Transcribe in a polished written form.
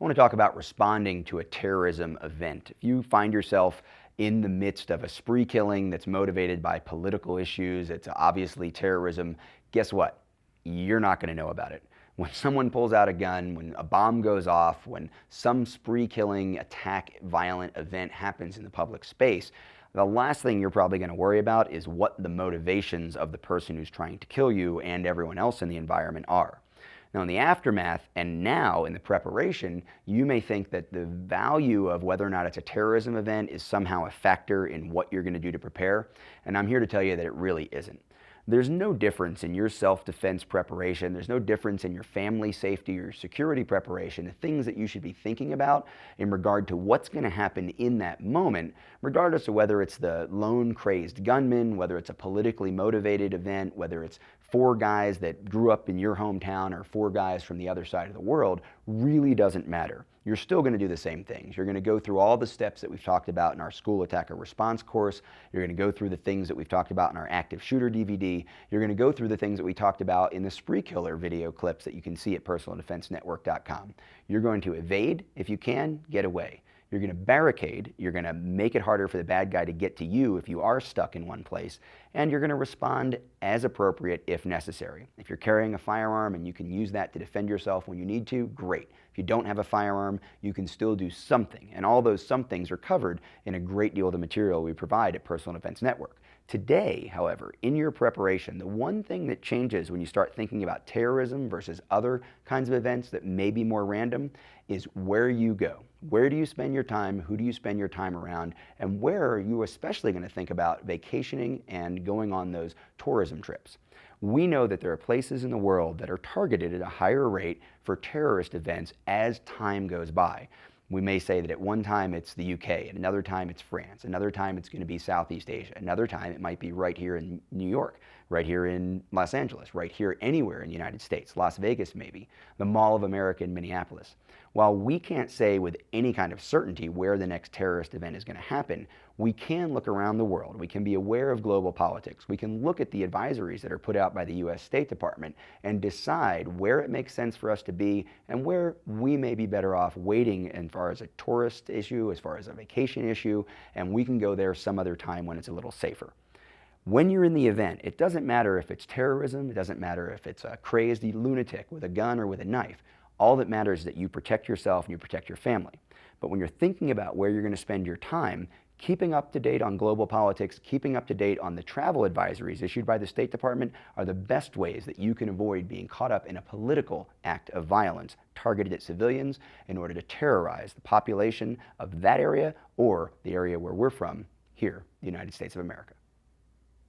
I want to talk about responding to a terrorism event. If you find yourself in the midst of a spree killing that's motivated by political issues, it's obviously terrorism, guess what? You're not going to know about it. When someone pulls out a gun, when a bomb goes off, when some spree killing, attack, violent event happens in the public space, the last thing you're probably going to worry about is what the motivations of the person who's trying to kill you and everyone else in the environment are. Now, in the aftermath and now in the preparation, you may think that the value of whether or not it's a terrorism event is somehow a factor in what you're going to do to prepare, and I'm here to tell you that it really isn't. There's no difference in your self-defense preparation. There's no difference in your family safety or security preparation, the things that you should be thinking about in regard to what's going to happen in that moment, regardless of whether it's the lone crazed gunman, whether it's a politically motivated event, whether it's four guys that grew up in your hometown or four guys from the other side of the world, really doesn't matter. You're still going to do the same things. You're going to go through all the steps that we've talked about in our school attacker response course. You're going to go through the things that we've talked about in our active shooter DVD. You're going to go through the things that we talked about in the spree killer video clips that you can see at personaldefensenetwork.com. You're going to evade if you can, get away. You're going to barricade, you're going to make it harder for the bad guy to get to you if you are stuck in one place, and you're going to respond as appropriate if necessary. If you're carrying a firearm and you can use that to defend yourself when you need to, great. If you don't have a firearm, you can still do something, and all those somethings are covered in a great deal of the material we provide at Personal Defense Network. Today, however, in your preparation, the one thing that changes when you start thinking about terrorism versus other kinds of events that may be more random is where you go. Where do you spend your time? Who do you spend your time around? And where are you especially going to think about vacationing and going on those tourism trips? We know that there are places in the world that are targeted at a higher rate for terrorist events as time goes by. We may say that at one time it's the UK, at another time it's France, another time it's going to be Southeast Asia, another time it might be right here in New York, right here in Los Angeles, right here anywhere in the United States, Las Vegas maybe, the Mall of America in Minneapolis. While we can't say with any kind of certainty where the next terrorist event is going to happen, we can look around the world. We can be aware of global politics. We can look at the advisories that are put out by the U.S. State Department and decide where it makes sense for us to be and where we may be better off waiting as far as a tourist issue, as far as a vacation issue, and we can go there some other time when it's a little safer. When you're in the event, it doesn't matter if it's terrorism, it doesn't matter if it's a crazy lunatic with a gun or with a knife. All that matters is that you protect yourself and you protect your family. But when you're thinking about where you're going to spend your time, keeping up to date on global politics, keeping up to date on the travel advisories issued by the State Department are the best ways that you can avoid being caught up in a political act of violence targeted at civilians in order to terrorize the population of that area or the area where we're from, here, the United States of America.